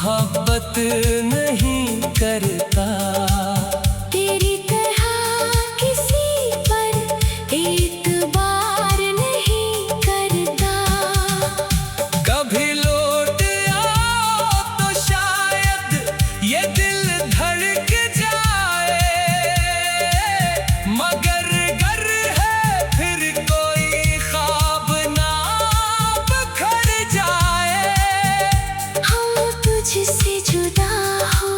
मोहब्बत नहीं करता। तेरी तरह किसी पर एक बार नहीं करता। कभी लौट आओ तो शायद ये दिल धड़क जाए, मगर गर है फिर कोई ख्वाब ना बिखर जाए। हम तुझसे जुदा हो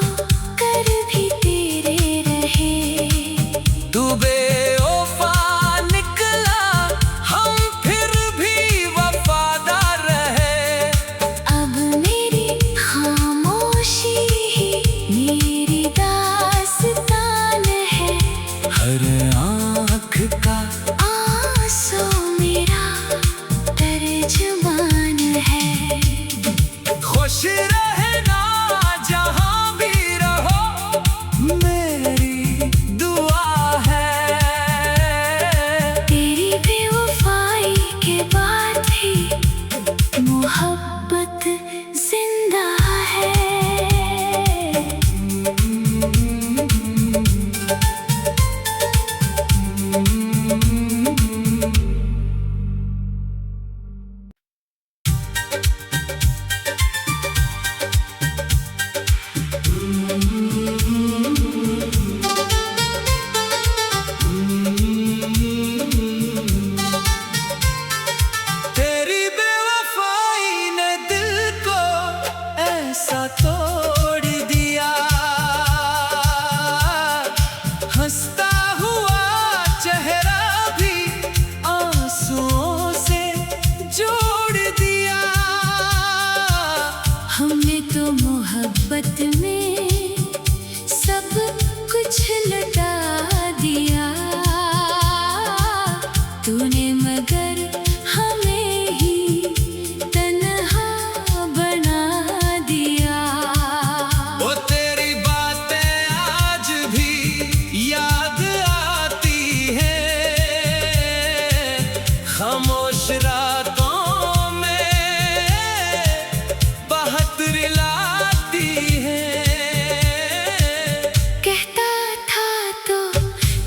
कर भी तेरे रहे। तू बेवफा निकला, हम फिर भी वफादार रहे। अब मेरी खामोशी ही मेरी दास्तान है। हर आँख का आंसू मेरा तर्जुमान है। खुश रहना जहाँ भी रहो मेरी दुआ है। तेरी बेवफाई के बाद भी मोहब्बत जिंदा है। तेरी बेवफाई ने दिल को ऐसा तोड़ दिया, हंसता हुआ चेहरा भी आंसुओं से जोड़ दिया। हमने तो मोहब्बत में सब कुछ लुटा दिया। तूने मगर हमें ही तन्हा बना दिया। वो तेरी बातें आज भी याद आती हैं, खामोश रातों में बात रिलाती हैं। कहता था तो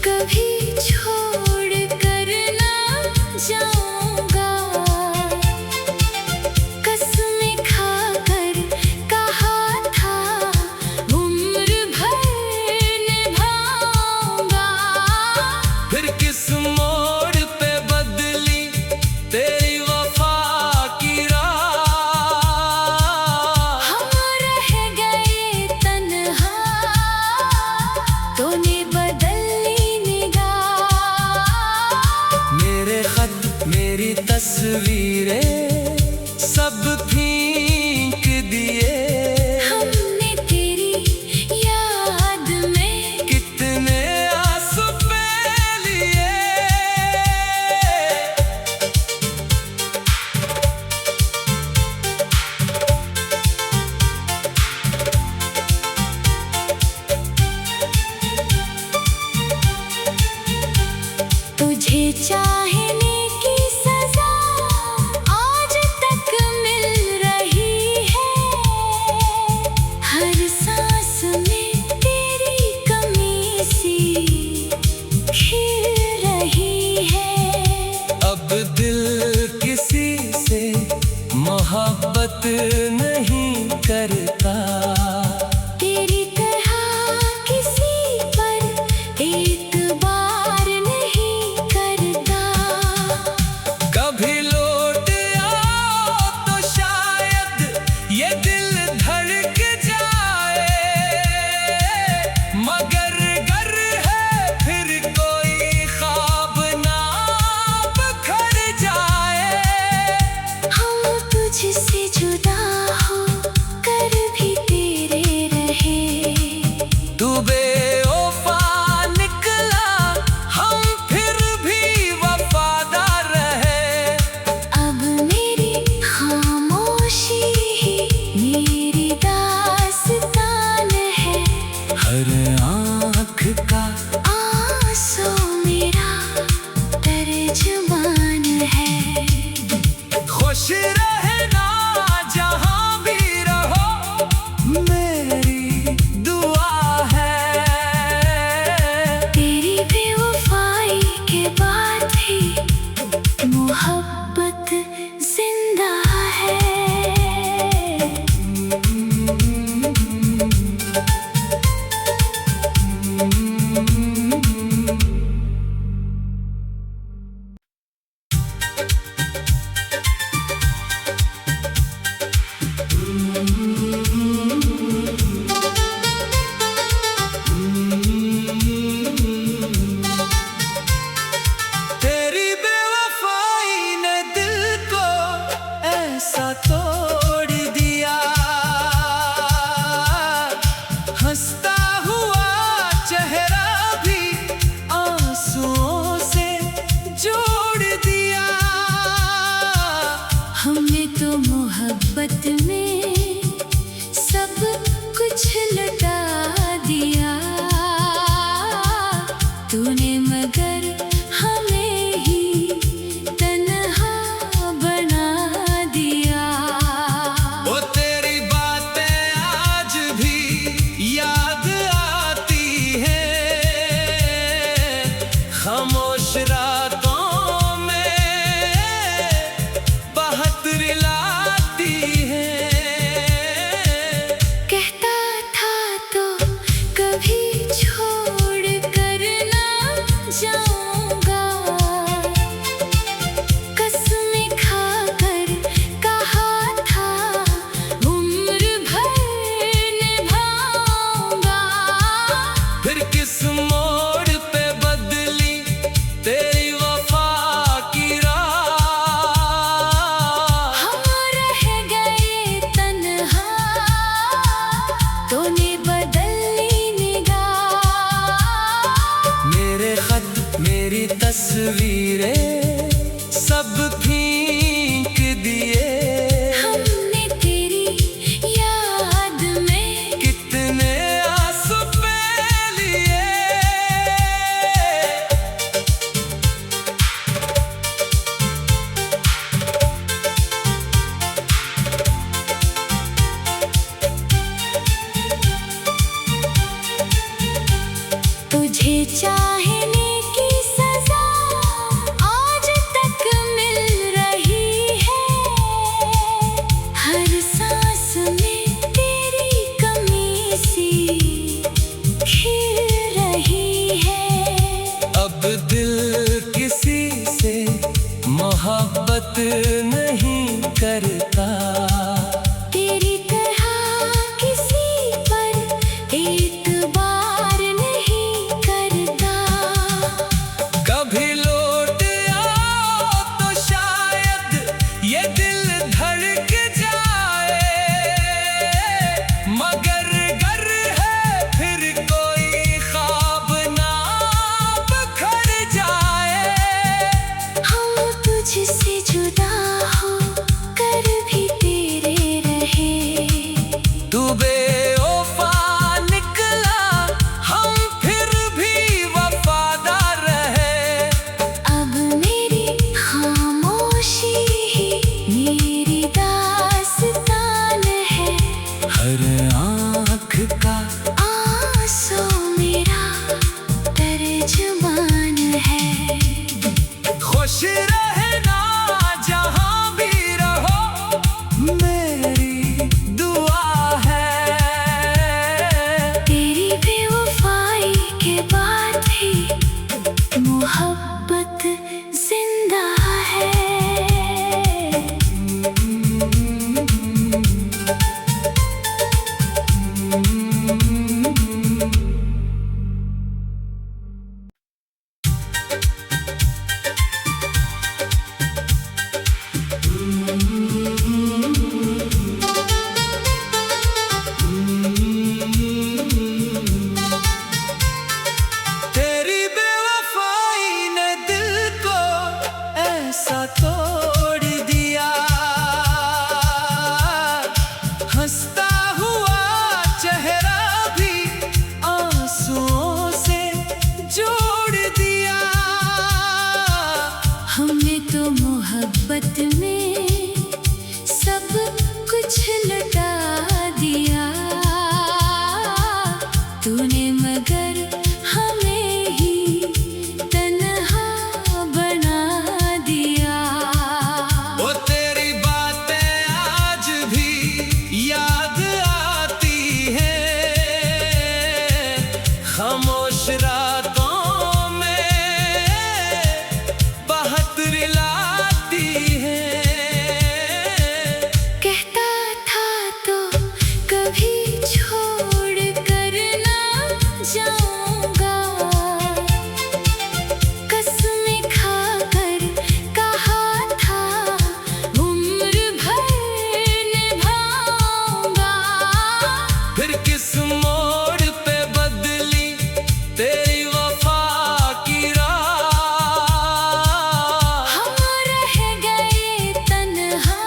कभी छोड़ कर ना जाऊंगा। कसमें खाकर कहा था उम्र भर निभाऊंगा। फिर किस मोड़ पे बदली तेरी वफा की राह। हम रह गए तन्हा, तूने बदली निगाह। मेरे खत मेरी तस्वीरें सब फेंक दिए। हमने तेरी याद में कितने आंसू पे लिए। तुझे चाहने की सजा आज तक मिल रही है। हर सांस में तेरी कमी सी खिल रही है। अब दिल किसी से मोहब्बत नहीं करता। तेरी तरह किसी पर एक बार नहीं करता। कभी लौट आओ तो शायद ये दिल धड़क जाए, मगर गर है फिर कोई ख्वाब ना बिखर जाए। हम तुझसे जुदा हो कर भी तेरे तस्वीरें सब फेंक दिए। हमने तेरी याद में कितने आंसू पे लिए। तुझे चाहने की सजा आज तक मिल रही है। हर सांस में तेरी कमी सी खिल रही है। अब दिल किसी से मोहब्बत नहीं करता। तेरी तरह किसी पर एतबार नहीं करता। कभी लौट आओ तो शायद ये दिल धड़क जाए। मगर गर है फिर कोई ख्वाब ना बिखर जाए। हम तुझसे जुदा हो कर भी तेरे रहे। तू बेवफा निकला, हम फिर भी वफादार रहे। अब मेरी खामोशी ही मेरी दास्तान है। हर आँख का आंसू मेरा तर्जुमान है। खुश रहना जहाँ भी रहो, मेरी दुआ है। तेरी बेवफाई के बाद भी मोहब्बत जिंदा है। तेरी बेवफाई ने दिल को ऐसा तोड़ दिया। हंसता हुआ चेहरा भी आंसुओं से जोड़ दिया। हमने तो मोहब्बत में सब कुछ लुटा दिया। तूने मगर हमें ही तन्हा बना दिया। वो तेरी बातें आज भी याद आती हैं। खामोश रातों में बाहत रिलाती हैं। कहता था तो कभी छोड़ कर ना जाऊंगा। कसमें खाकर कहा था उम्र भर निभाऊंगा। फिर किस मोड़ पे बदली तेरी वफा की राह। हम रह गए तन्हा,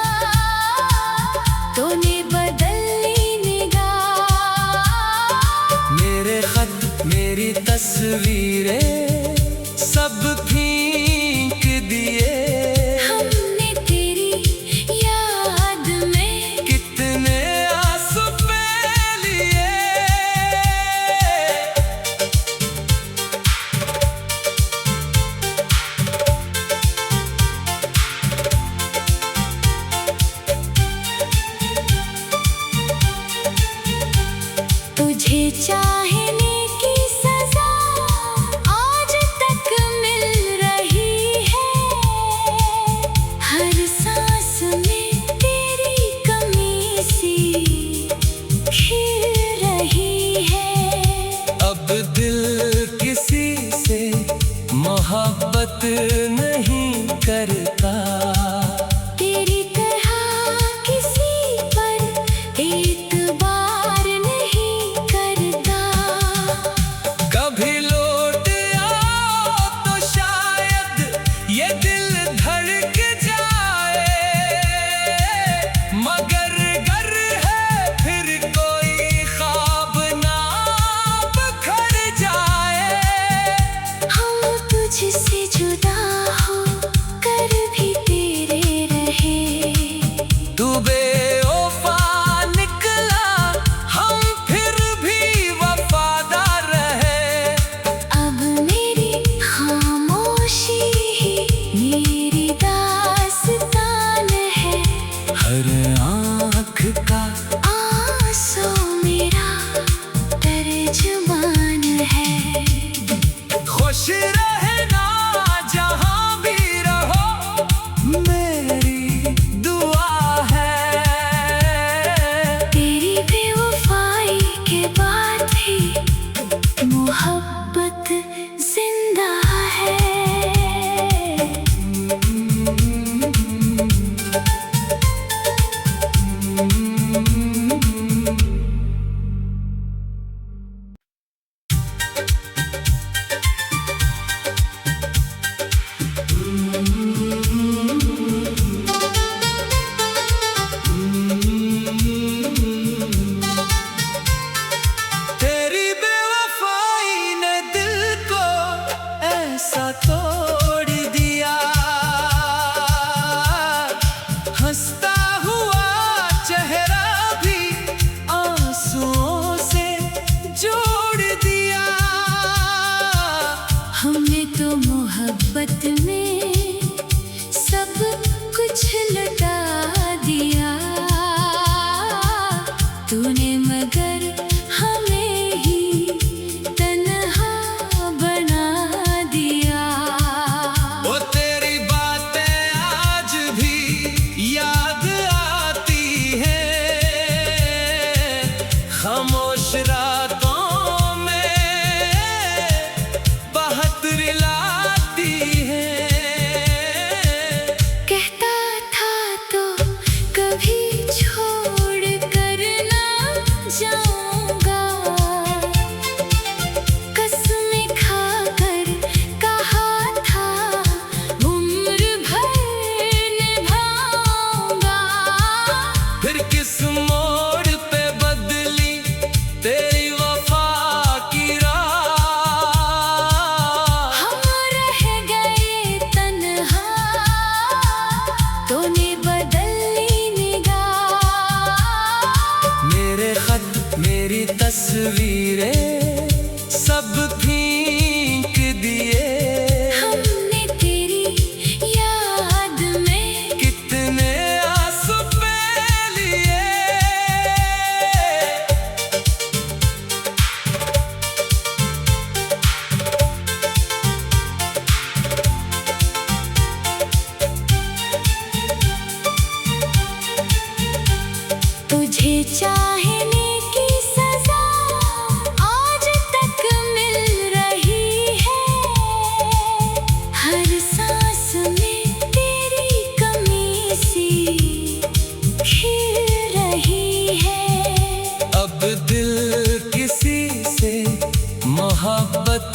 तूने बदल ली निगाह। मेरे खत मेरी तस्वीरें सब फेंक दिए। हमने तेरी याद में कितने आंसू पे लिए। तुझे चाहने की सजा आज तक मिल रही है। हर सांस में तेरी कमी सी खिल रही है। अब दिल किसी से मोहब्बत नहीं करता। तेरी तरह किसी पर एतबार नहीं करता। तूने मगर हमें ही तन्हा बना दिया। वो तेरी बातें आज भी याद आती हैं, खामोश रातों में बात रिलाती हैं। कहता था तो कभी छोड़ कर ना जाऊंगा, कसमें खाकर कहा था उम्र भर निभाऊंगा। फिर किस मोड़ पे बदली तेरी वफा की राह। हम रह गए तन्हा, तूने बदली निगाह। मेरे खत मेरी तस्वीरें सब फेंक दिए। हमने तेरी याद में कितने आंसू पे लिए। तुझे चाहने की सजा आज तक मिल रही है। हर सांस में तेरी कमी सी खिल रही है। अब दिल किसी से मोहब्बत